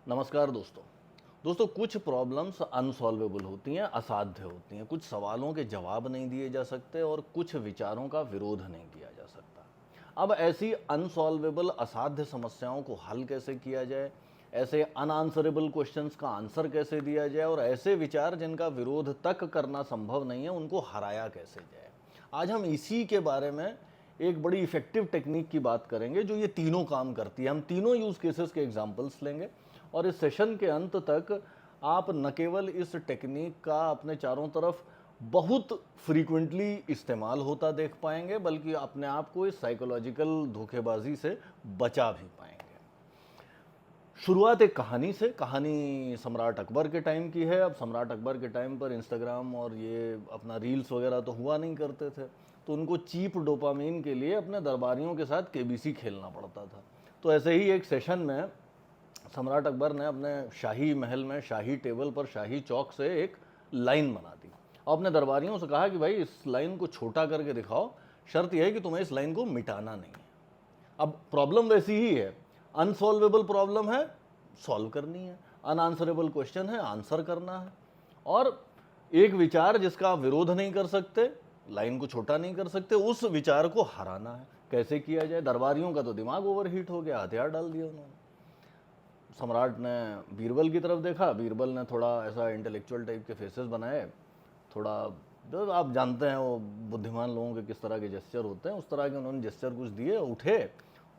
नमस्कार दोस्तों कुछ प्रॉब्लम्स अनसॉल्वेबल होती हैं, असाध्य होती हैं। कुछ सवालों के जवाब नहीं दिए जा सकते और कुछ विचारों का विरोध नहीं किया जा सकता। अब ऐसी अनसॉल्वेबल असाध्य समस्याओं को हल कैसे किया जाए, ऐसे अनआंसरेबल क्वेश्चंस का आंसर कैसे दिया जाए और ऐसे विचार जिनका विरोध तक करना संभव नहीं है उनको हराया कैसे जाए। आज हम इसी के बारे में एक बड़ी इफेक्टिव टेक्निक की बात करेंगे जो ये तीनों काम करती है। हम तीनों यूज केसेस के एग्जांपल्स लेंगे और इस सेशन के अंत तक आप न केवल इस टेक्निक का अपने चारों तरफ बहुत फ्रीक्वेंटली इस्तेमाल होता देख पाएंगे बल्कि अपने आप को इस साइकोलॉजिकल धोखेबाजी से बचा भी पाएंगे। शुरुआत एक कहानी से। कहानी सम्राट अकबर के टाइम की है। अब सम्राट अकबर के टाइम पर इंस्टाग्राम और ये अपना रील्स वगैरह तो हुआ नहीं करते थे, तो उनको चीप डोपामीन के लिए अपने दरबारियों के साथ केबीसी खेलना पड़ता था। तो ऐसे ही एक सेशन में सम्राट अकबर ने अपने शाही महल में शाही टेबल पर शाही चौक से एक लाइन बना दी और अपने दरबारियों से कहा कि भाई इस लाइन को छोटा करके दिखाओ, शर्त यह है कि तुम्हें इस लाइन को मिटाना नहीं है। अब प्रॉब्लम वैसी ही है, अनसॉल्वेबल प्रॉब्लम है, सॉल्व करनी है, अनआंसरेबल क्वेश्चन है, आंसर करना है। और एक विचार जिसका आप विरोध नहीं कर सकते, लाइन को छोटा नहीं कर सकते, उस विचार को हराना है। कैसे किया जाए? दरबारियों का तो दिमाग ओवरहीट हो गया, हथियार डाल दिया उन्होंने। सम्राट ने बीरबल की तरफ देखा, बीरबल ने थोड़ा ऐसा इंटेलेक्चुअल टाइप के फेसेस बनाए, थोड़ा जो आप जानते हैं वो बुद्धिमान लोगों के किस तरह के जेस्चर होते हैं, उस तरह के उन्होंने जेस्चर कुछ दिए, उठे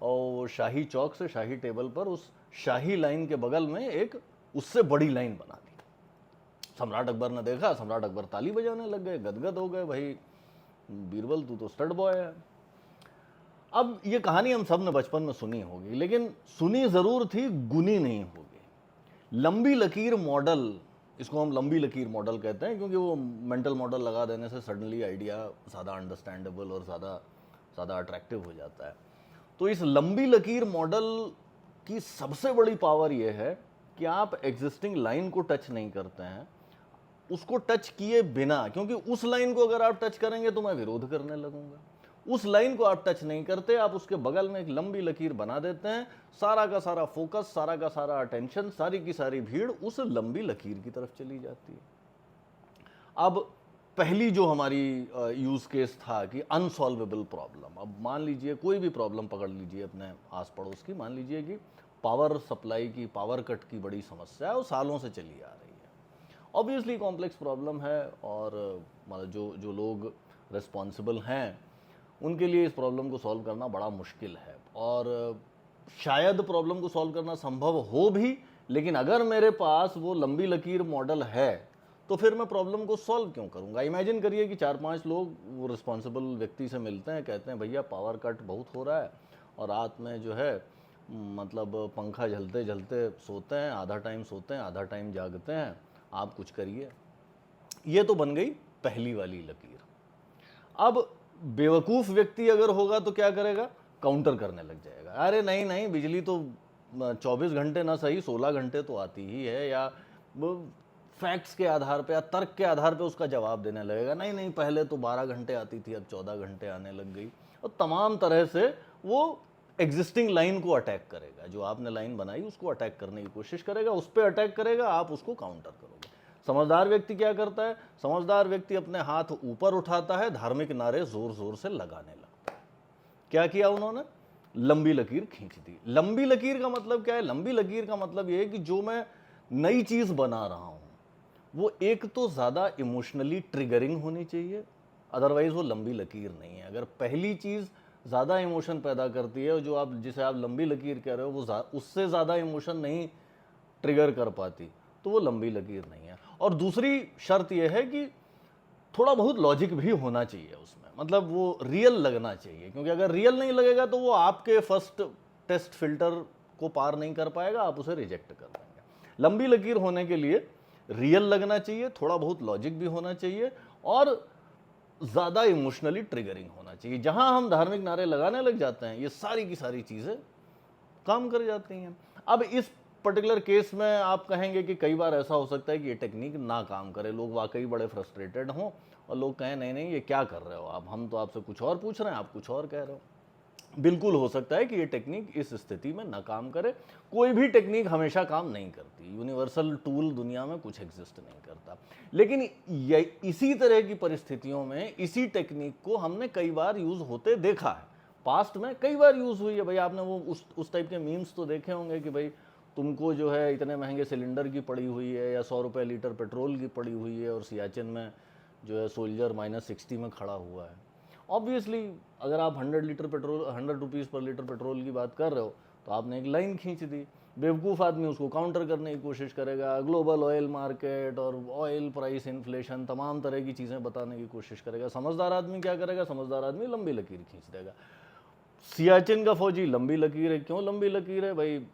और शाही चौक से शाही टेबल पर उस शाही लाइन के बगल में एक उससे बड़ी लाइन बना दी। सम्राट अकबर ने देखा, सम्राट अकबर ताली बजाने लग गए, गदगद हो गए, भाई बीरबल तू तो स्टड बॉय है। अब ये कहानी हम सब ने बचपन में सुनी होगी, लेकिन सुनी जरूर थी, गुनी नहीं होगी। लंबी लकीर मॉडल, इसको हम लंबी लकीर मॉडल कहते हैं क्योंकि वो मेंटल मॉडल लगा देने से सडनली आइडिया ज़्यादा अंडरस्टैंडेबल और ज़्यादा अट्रैक्टिव हो जाता है। तो इस लंबी लकीर मॉडल की सबसे बड़ी पावर ये है कि आप एग्जिस्टिंग लाइन को टच नहीं करते हैं, उसको टच किए बिना, क्योंकि उस लाइन को अगर आप टच करेंगे तो मैं विरोध करने लगूंगा। उस लाइन को आप टच नहीं करते, आप उसके बगल में एक लंबी लकीर बना देते हैं, सारा का सारा फोकस, सारा का सारा अटेंशन, सारी की सारी भीड़ उस लंबी लकीर की तरफ चली जाती है। अब पहली जो हमारी यूज केस था कि अनसॉल्वेबल प्रॉब्लम। अब मान लीजिए कोई भी प्रॉब्लम पकड़ लीजिए अपने आस पड़ोस की, मान लीजिए कि पावर सप्लाई की, पावर कट की बड़ी समस्या है और सालों से चली आ रही है। ऑब्वियसली कॉम्प्लेक्स प्रॉब्लम है और मतलब जो लोग रिस्पॉन्सिबल हैं उनके लिए इस प्रॉब्लम को सॉल्व करना बड़ा मुश्किल है और शायद प्रॉब्लम को सॉल्व करना संभव हो भी, लेकिन अगर मेरे पास वो लंबी लकीर मॉडल है तो फिर मैं प्रॉब्लम को सॉल्व क्यों करूंगा। इमेजिन करिए कि 4-5 लोग वो रिस्पॉन्सिबल व्यक्ति से मिलते हैं, कहते हैं भैया पावर कट बहुत हो रहा है और रात में जो है मतलब पंखा झलते झलते सोते हैं, आधा टाइम सोते हैं, आधा टाइम जागते हैं, आप कुछ करिए। ये तो बन गई पहली वाली लकीर। अब बेवकूफ़ व्यक्ति अगर होगा तो क्या करेगा? काउंटर करने लग जाएगा, अरे नहीं नहीं, बिजली तो 24 घंटे ना सही 16 घंटे तो आती ही है, या फैक्ट्स के आधार पे या तर्क के आधार पे उसका जवाब देने लगेगा, नहीं नहीं पहले तो 12 घंटे आती थी अब 14 घंटे आने लग गई। और तमाम तरह से वो एग्जिस्टिंग लाइन को अटैक करेगा, जो आपने लाइन बनाई उसको अटैक करने की कोशिश करेगा, उस पर अटैक करेगा, आप उसको काउंटर करोगे। समझदार व्यक्ति क्या करता है? समझदार व्यक्ति अपने हाथ ऊपर उठाता है, धार्मिक नारे जोर जोर से लगाने लगता है। क्या किया उन्होंने? लंबी लकीर खींच दी। लंबी लकीर का मतलब क्या है? लंबी लकीर का मतलब यह है कि जो मैं नई चीज बना रहा हूं वो एक तो ज्यादा इमोशनली ट्रिगरिंग होनी चाहिए, अदरवाइज वो लंबी लकीर नहीं है। अगर पहली चीज ज्यादा इमोशन पैदा करती है, जो आप जिसे आप लंबी लकीर कह रहे हो वो उससे ज्यादा इमोशन नहीं ट्रिगर कर पाती, तो वो लंबी लकीर नहीं है। और दूसरी शर्त यह है कि थोड़ा बहुत लॉजिक भी होना चाहिए उसमें, मतलब वो रियल लगना चाहिए, क्योंकि अगर रियल नहीं लगेगा तो वो आपके फर्स्ट टेस्ट फिल्टर को पार नहीं कर पाएगा, आप उसे रिजेक्ट कर देंगे। लंबी लकीर होने के लिए रियल लगना चाहिए, थोड़ा बहुत लॉजिक भी होना चाहिए और ज़्यादा इमोशनली ट्रिगरिंग होना चाहिए। जहां हम धार्मिक नारे लगाने लग जाते हैं ये सारी की सारी चीज़ें काम कर जाती हैं। अब इस पर्टिकुलर केस में आप कहेंगे कि कई बार ऐसा हो सकता है कि ये टेक्निक ना काम करे, लोग वाकई बड़े फ्रस्ट्रेटेड हों और लोग कहें नहीं नहीं ये क्या कर रहे हो आप, हम तो आपसे कुछ और पूछ रहे हैं, आप कुछ और कह रहे हो। बिल्कुल हो सकता है कि ये टेक्निक इस स्थिति में ना काम करे। कोई भी टेक्निक हमेशा काम नहीं करती, यूनिवर्सल टूल दुनिया में कुछ एग्जिस्ट नहीं करता। लेकिन ये इसी तरह की परिस्थितियों में इसी टेक्निक को हमने कई बार यूज़ होते देखा है, पास्ट में कई बार यूज़ हुई है। भाई आपने वो उस टाइप के मीम्स तो देखे होंगे कि भाई तुमको जो है इतने महंगे सिलेंडर की पड़ी हुई है या 100 रुपये लीटर पेट्रोल की पड़ी हुई है और सियाचिन में जो है सोल्जर -60 में खड़ा हुआ है। ऑब्वियसली अगर आप 100 लीटर पेट्रोल 100 रुपीज़ पर लीटर पेट्रोल की बात कर रहे हो तो आपने एक लाइन खींच दी। बेवकूफ़ आदमी उसको काउंटर करने की कोशिश करेगा, ग्लोबल ऑयल मार्केट और ऑयल प्राइस इन्फ्लेशन तमाम तरह की चीज़ें बताने की कोशिश करेगा। समझदार आदमी क्या करेगा? समझदार आदमी लंबी लकीर खींच देगा। सियाचिन का फौजी लंबी लकीर है। क्यों लंबी लकीर है भाई?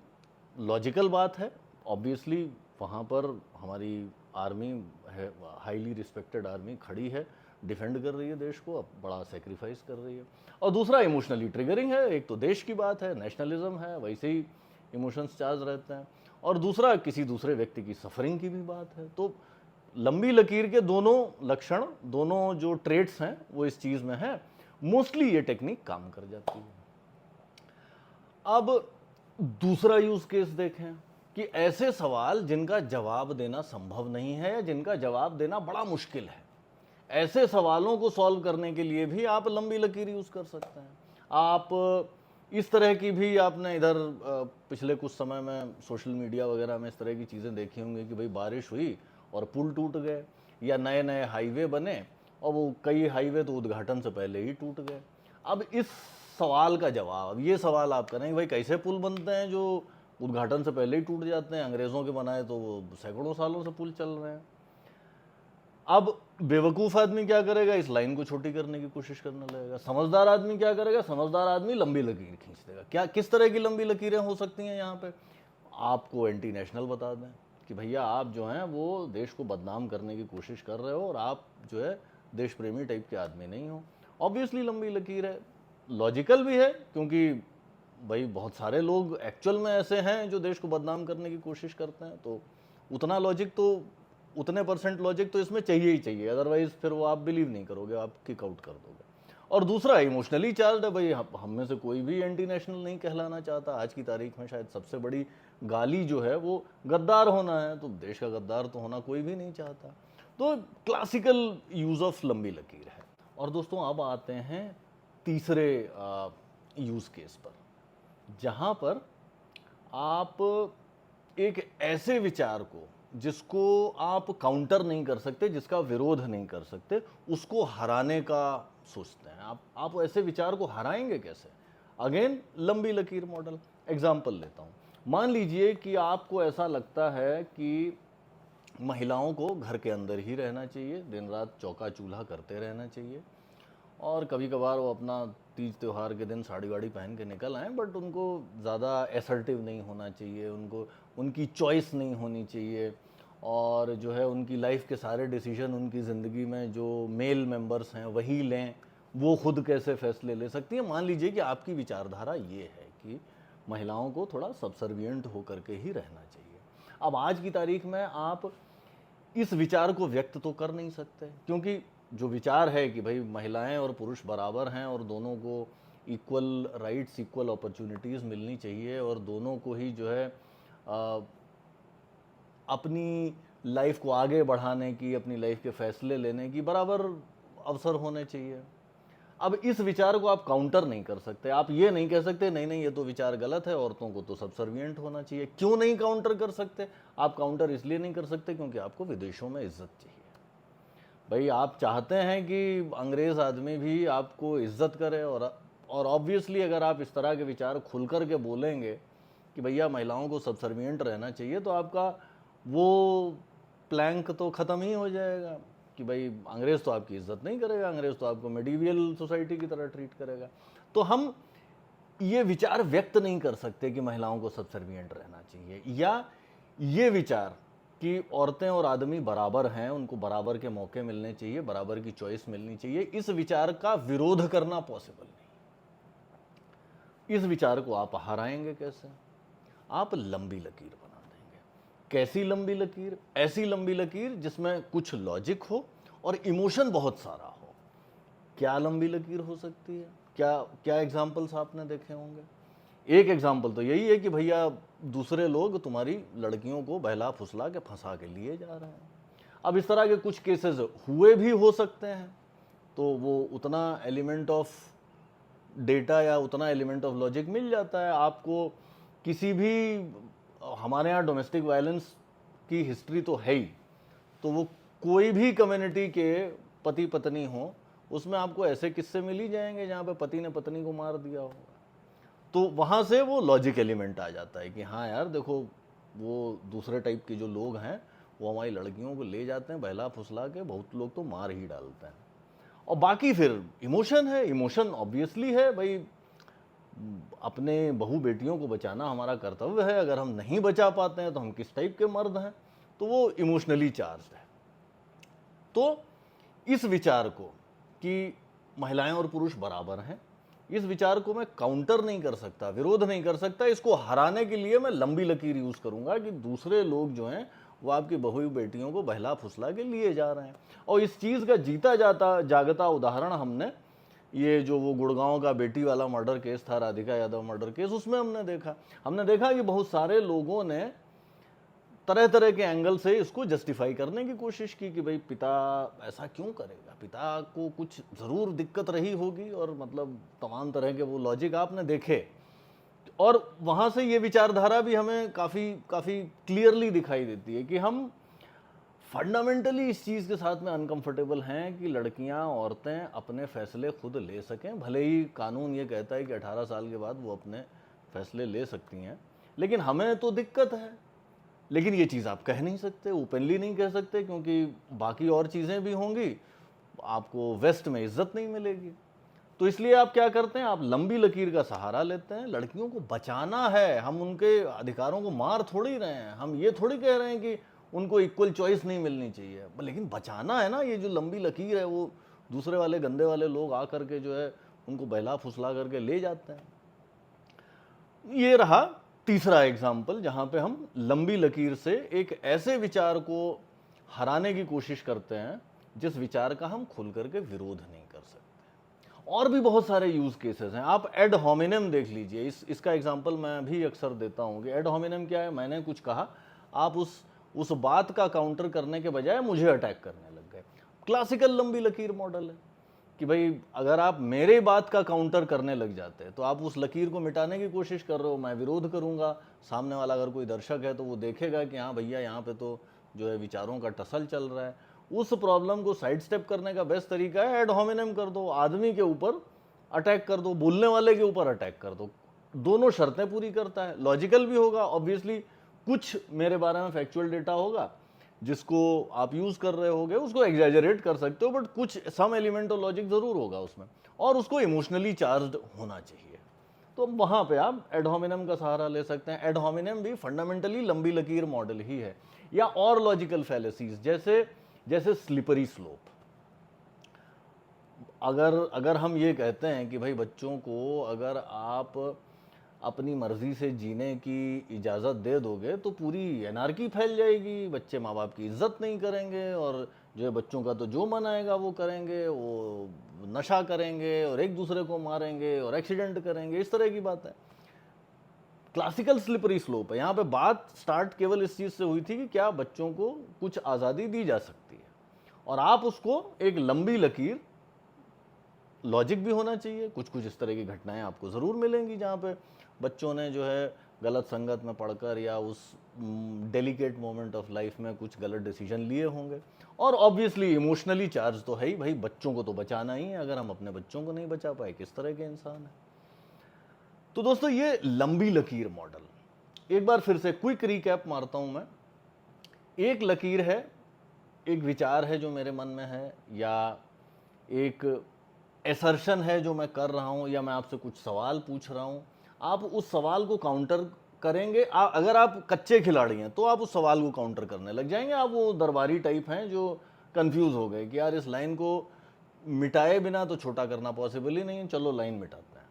लॉजिकल बात है। ऑब्वियसली वहाँ पर हमारी आर्मी है, हाईली रिस्पेक्टेड आर्मी खड़ी है, डिफेंड कर रही है देश को, अब बड़ा सेक्रीफाइस कर रही है। और दूसरा इमोशनली ट्रिगरिंग है। एक तो देश की बात है, नेशनलिज्म है, वैसे ही इमोशंस चार्ज रहते हैं, और दूसरा किसी दूसरे व्यक्ति की सफरिंग की भी बात है। तो लंबी लकीर के दोनों लक्षण, दोनों जो ट्रेड्स हैं वो इस चीज़ में है। मोस्टली ये टेक्निक काम कर जाती है। अब दूसरा यूज केस देखें कि ऐसे सवाल जिनका जवाब देना संभव नहीं है या जिनका जवाब देना बड़ा मुश्किल है, ऐसे सवालों को सॉल्व करने के लिए भी आप लंबी लकीर यूज कर सकते हैं। आप इस तरह की भी आपने इधर पिछले कुछ समय में सोशल मीडिया वगैरह में इस तरह की चीज़ें देखी होंगी कि भाई बारिश हुई और पुल टूट गए, या नए नए हाईवे बने और वो कई हाईवे तो उद्घाटन से पहले ही टूट गए। अब इस सवाल का जवाब, ये सवाल आप करेंगे भाई कैसे पुल बनते हैं जो उद्घाटन से पहले ही टूट जाते हैं? अंग्रेज़ों के बनाए तो वो सैकड़ों सालों से पुल चल रहे हैं। अब बेवकूफ़ आदमी क्या करेगा? इस लाइन को छोटी करने की कोशिश करने लगेगा। समझदार आदमी क्या करेगा? समझदार आदमी लंबी लकीर खींच देगा। क्या किस तरह की लंबी लकीरें हो सकती हैं यहाँ पे? आपको एंटी नेशनल बता दें कि भैया आप जो हैं वो देश को बदनाम करने की कोशिश कर रहे हो और आप जो है देश प्रेमी टाइप के आदमी नहीं हो। ऑब्वियसली लंबी लकीर है, लॉजिकल भी है, क्योंकि भाई बहुत सारे लोग एक्चुअल में ऐसे हैं जो देश को बदनाम करने की कोशिश करते हैं, तो उतना लॉजिक तो, उतने % लॉजिक तो इसमें चाहिए ही चाहिए, अदरवाइज फिर वो आप बिलीव नहीं करोगे, आप किक आउट कर दोगे। और दूसरा इमोशनली चार्ज है। भाई हम में से कोई भी एंटी नेशनल नहीं कहलाना चाहता। आज की तारीख में शायद सबसे बड़ी गाली जो है वो गद्दार होना है, तो देश का गद्दार तो होना कोई भी नहीं चाहता। तो क्लासिकल यूज ऑफ लंबी लकीर है। और दोस्तों अब आते हैं तीसरे यूज केस पर, जहां पर आप एक ऐसे विचार को जिसको आप काउंटर नहीं कर सकते, जिसका विरोध नहीं कर सकते, उसको हराने का सोचते हैं। आप ऐसे विचार को हराएंगे कैसे? अगेन लंबी लकीर मॉडल। एग्जाम्पल लेता हूँ। मान लीजिए कि आपको ऐसा लगता है कि महिलाओं को घर के अंदर ही रहना चाहिए, दिन रात चौका चूल्हा करते रहना चाहिए, और कभी कभार वो अपना तीज त्यौहार के दिन साड़ी वाड़ी पहन के निकल आएँ, बट उनको ज़्यादा एसर्टिव नहीं होना चाहिए, उनको उनकी चॉइस नहीं होनी चाहिए, और जो है उनकी लाइफ के सारे डिसीजन उनकी ज़िंदगी में जो मेल मेंबर्स हैं वही लें, वो खुद कैसे फैसले ले सकती हैं। मान लीजिए कि आपकी विचारधारा ये है कि महिलाओं को थोड़ा सबसर्विएंट होकर के ही रहना चाहिए। अब आज की तारीख में आप इस विचार को व्यक्त तो कर नहीं सकते, क्योंकि जो विचार है कि भाई महिलाएं और पुरुष बराबर हैं और दोनों को इक्वल राइट्स, इक्वल अपॉर्चुनिटीज़ मिलनी चाहिए, और दोनों को ही जो है अपनी लाइफ को आगे बढ़ाने की, अपनी लाइफ के फैसले लेने की बराबर अवसर होने चाहिए। अब इस विचार को आप काउंटर नहीं कर सकते। आप ये नहीं कह सकते नहीं नहीं ये तो विचार गलत है, औरतों को तो सबसर्विएंट होना चाहिए। क्यों नहीं काउंटर कर सकते? आप काउंटर इसलिए नहीं कर सकते क्योंकि आपको विदेशों में इज्जत चाहिए। भाई आप चाहते हैं कि अंग्रेज़ आदमी भी आपको इज्जत करे, और ऑब्वियसली अगर आप इस तरह के विचार खुल कर के बोलेंगे कि भैया महिलाओं को सबसर्विएंट रहना चाहिए, तो आपका वो प्लैंक तो ख़त्म ही हो जाएगा कि भाई अंग्रेज़ तो आपकी इज्जत नहीं करेगा, अंग्रेज़ तो आपको मेडिवियल सोसाइटी की तरह ट्रीट करेगा। तो हम ये विचार व्यक्त नहीं कर सकते कि महिलाओं को सबसर्विएंट रहना चाहिए, या ये विचार कि औरतें और आदमी बराबर हैं, उनको बराबर के मौके मिलने चाहिए, बराबर की चॉइस मिलनी चाहिए, इस विचार का विरोध करना पॉसिबल नहीं। इस विचार को आप हराएंगे कैसे? आप लंबी लकीर बना देंगे। कैसी लंबी लकीर? ऐसी लंबी लकीर जिसमें कुछ लॉजिक हो और इमोशन बहुत सारा हो। क्या लंबी लकीर हो सकती है? क्या क्या एग्जाम्पल्स आपने देखे होंगे? एक एग्जाम्पल तो यही है कि भैया दूसरे लोग तुम्हारी लड़कियों को बहला फुसला के फंसा के लिए जा रहे हैं। अब इस तरह के कुछ केसेस हुए भी हो सकते हैं, तो वो उतना एलिमेंट ऑफ डेटा या उतना एलिमेंट ऑफ लॉजिक मिल जाता है आपको। किसी भी, हमारे यहाँ डोमेस्टिक वायलेंस की हिस्ट्री तो है ही, तो वो कोई भी कम्युनिटी के पति पत्नी हो, उसमें आपको ऐसे किस्से मिल ही जाएंगे जहाँ पे पति ने पत्नी को मार दिया होगा। तो वहाँ से वो लॉजिक एलिमेंट आ जाता है कि हाँ यार देखो, वो दूसरे टाइप के जो लोग हैं वो हमारी लड़कियों को ले जाते हैं बहला फुसला के, बहुत लोग तो मार ही डालते हैं। और बाकी फिर इमोशन है, इमोशन ऑब्वियसली है भाई, अपने बहू बेटियों को बचाना हमारा कर्तव्य है। अगर हम नहीं बचा पाते हैं तो हम किस टाइप के मर्द हैं, तो वो इमोशनली चार्ज है। तो इस विचार को कि महिलाएं और पुरुष बराबर हैं, इस विचार को मैं काउंटर नहीं कर सकता, विरोध नहीं कर सकता। इसको हराने के लिए मैं लंबी लकीर यूज करूंगा कि दूसरे लोग जो हैं वो आपकी बहू बेटियों को बहला फुसला के लिए जा रहे हैं। और इस चीज़ का जीता जाता जागता उदाहरण हमने ये जो वो गुड़गांव का बेटी वाला मर्डर केस था, राधिका यादव मर्डर केस, उसमें हमने देखा कि बहुत सारे लोगों ने तरह तरह के एंगल से इसको जस्टिफाई करने की कोशिश की कि भाई पिता ऐसा क्यों करेगा, पिता को कुछ ज़रूर दिक्कत रही होगी, और मतलब तमाम तरह के वो लॉजिक आपने देखे। और वहाँ से ये विचारधारा भी हमें काफ़ी क्लियरली दिखाई देती है कि हम फंडामेंटली इस चीज़ के साथ में अनकंफर्टेबल हैं कि लड़कियां, औरतें अपने फैसले खुद ले सकें। भले ही कानून ये कहता है कि 18 साल के बाद वो अपने फैसले ले सकती हैं, लेकिन हमें तो दिक्कत है। लेकिन ये चीज़ आप कह नहीं सकते, ओपनली नहीं कह सकते, क्योंकि बाकी और चीज़ें भी होंगी, आपको वेस्ट में इज्जत नहीं मिलेगी। तो इसलिए आप क्या करते हैं, आप लंबी लकीर का सहारा लेते हैं। लड़कियों को बचाना है, हम उनके अधिकारों को मार थोड़ी रहे हैं, हम ये थोड़ी कह रहे हैं कि उनको इक्वल चॉइस नहीं मिलनी चाहिए, लेकिन बचाना है ना। ये जो लंबी लकीर है वो दूसरे वाले गंदे वाले लोग आकर के जो है उनको बहला फुसला करके ले जाते हैं। ये रहा तीसरा एग्जाम्पल जहां पे हम लंबी लकीर से एक ऐसे विचार को हराने की कोशिश करते हैं जिस विचार का हम खुल करके विरोध नहीं कर सकते। और भी बहुत सारे यूज केसेस हैं। आप एड होमिनेम देख लीजिए, इसका एग्जाम्पल मैं भी अक्सर देता हूं कि एड होमिनेम क्या है। मैंने कुछ कहा, आप उस बात का काउंटर करने के बजाय मुझे अटैक करने लग गए। क्लासिकल लंबी लकीर मॉडल है कि भाई अगर आप मेरे बात का काउंटर करने लग जाते हैं तो आप उस लकीर को मिटाने की कोशिश कर रहे हो, मैं विरोध करूंगा। सामने वाला अगर कोई दर्शक है तो वो देखेगा कि हाँ भैया यहाँ पे तो जो है विचारों का टसल चल रहा है। उस प्रॉब्लम को साइड स्टेप करने का बेस्ट तरीका है एड होमिनेम कर दो, आदमी के ऊपर अटैक कर दो, बोलने वाले के ऊपर अटैक कर दो। दोनों शर्तें पूरी करता है, लॉजिकल भी होगा ऑब्वियसली, कुछ मेरे बारे में फैक्चुअल डेटा होगा जिसको आप यूज कर रहे होगे, उसको एग्जैजरेट कर सकते हो, बट कुछ सम एलिमेंट ऑफ लॉजिक जरूर होगा उसमें, और उसको इमोशनली चार्ज्ड होना चाहिए। तो वहां पे आप एड होमिनेम का सहारा ले सकते हैं। एड होमिनेम भी फंडामेंटली लंबी लकीर मॉडल ही है। या और लॉजिकल फैलेसीज जैसे स्लिपरी स्लोप। अगर हम ये कहते हैं कि भाई बच्चों को अगर आप अपनी मर्जी से जीने की इजाज़त दे दोगे तो पूरी एनार्की फैल जाएगी, बच्चे माँ बाप की इज्जत नहीं करेंगे, और जो है बच्चों का तो जो मन आएगा वो करेंगे, वो नशा करेंगे और एक दूसरे को मारेंगे और एक्सीडेंट करेंगे, इस तरह की बात है। क्लासिकल स्लिपरी स्लोप है। यहाँ पे बात स्टार्ट केवल इस चीज़ से हुई थी कि क्या बच्चों को कुछ आज़ादी दी जा सकती है, और आप उसको एक लंबी लकीर, लॉजिक भी होना चाहिए, कुछ इस तरह की घटनाएं आपको ज़रूर मिलेंगी जहाँ पे बच्चों ने जो है गलत संगत में पढ़कर या उस डेलिकेट मोमेंट ऑफ लाइफ में कुछ गलत डिसीजन लिए होंगे। और ऑब्वियसली इमोशनली चार्ज तो है ही, भाई बच्चों को तो बचाना ही है, अगर हम अपने बच्चों को नहीं बचा पाए किस तरह के इंसान है। तो दोस्तों ये लंबी लकीर मॉडल, एक बार फिर से क्विक रिकैप मारता हूं मैं। एक लकीर है, एक विचार है जो मेरे मन में है, या एक एसर्शन है जो मैं कर रहा हूं, या मैं आपसे कुछ सवाल पूछ रहा हूं। आप उस सवाल को काउंटर करेंगे। अगर आप कच्चे खिलाड़ी हैं तो आप उस सवाल को काउंटर करने लग जाएंगे। आप वो दरबारी टाइप हैं जो कंफ्यूज हो गए कि यार इस लाइन को मिटाए बिना तो छोटा करना पॉसिबल ही नहीं है, चलो लाइन मिटाते हैं।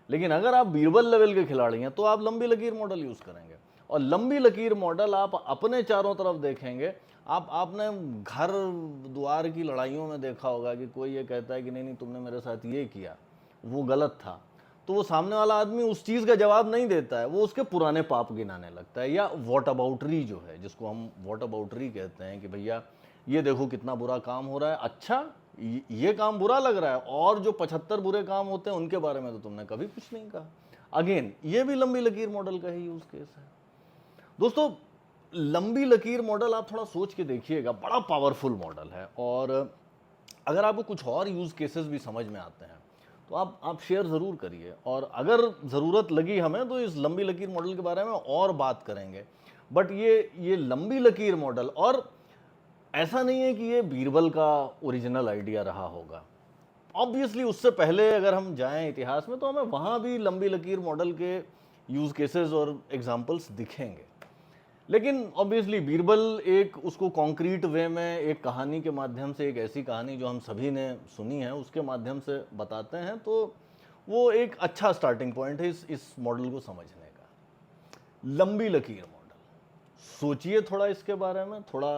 लेकिन अगर आप बीरबल लेवल के खिलाड़ी हैं तो आप लंबी लकीर मॉडल यूज करेंगे। और लंबी लकीर मॉडल आप अपने चारों तरफ देखेंगे। आपने घर द्वार की लड़ाइयों में देखा होगा कि कोई ये कहता है कि नहीं तुमने मेरे साथ ये किया, वो गलत था, तो वो सामने वाला आदमी उस चीज़ का जवाब नहीं देता है, वो उसके पुराने पाप गिनाने लगता है। या वॉट अबाउटरी जो है, जिसको हम वॉट अबाउटरी कहते हैं कि भैया ये देखो कितना बुरा काम हो रहा है, अच्छा ये काम बुरा लग रहा है, और जो 75 बुरे काम होते हैं उनके बारे में तो तुमने कभी कुछ नहीं कहा। अगेन ये भी लंबी लकीर मॉडल का ही यूज केस है। दोस्तों लंबी लकीर मॉडल आप थोड़ा सोच के देखिएगा, बड़ा पावरफुल मॉडल है, और अगर आपको कुछ और यूज केसेस भी समझ में आते हैं तो आप शेयर ज़रूर करिए, और अगर ज़रूरत लगी हमें तो इस लंबी लकीर मॉडल के बारे में और बात करेंगे। बट ये लंबी लकीर मॉडल, और ऐसा नहीं है कि ये बीरबल का ओरिजिनल आइडिया रहा होगा। ऑब्वियसली उससे पहले अगर हम जाएं इतिहास में तो हमें वहाँ भी लंबी लकीर मॉडल के यूज़ केसेस और एग्जाम्पल्स दिखेंगे। लेकिन ऑब्वियसली बीरबल एक उसको कॉन्क्रीट वे में एक कहानी के माध्यम से, एक ऐसी कहानी जो हम सभी ने सुनी है उसके माध्यम से बताते हैं, तो वो एक अच्छा स्टार्टिंग पॉइंट है इस मॉडल को समझने का। लंबी लकीर मॉडल, सोचिए थोड़ा इसके बारे में, थोड़ा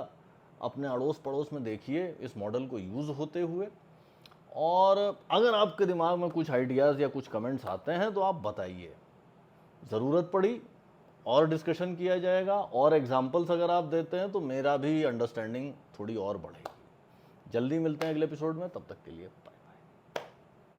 अपने अड़ोस पड़ोस में देखिए इस मॉडल को यूज़ होते हुए, और अगर आपके दिमाग में कुछ आइडियाज़ या कुछ कमेंट्स आते हैं तो आप बताइए, ज़रूरत पड़ी और डिस्कशन किया जाएगा, और एग्जाम्पल्स अगर आप देते हैं तो मेरा भी अंडरस्टैंडिंग थोड़ी और बढ़ेगी। जल्दी मिलते हैं अगले एपिसोड में, तब तक के लिए बाय।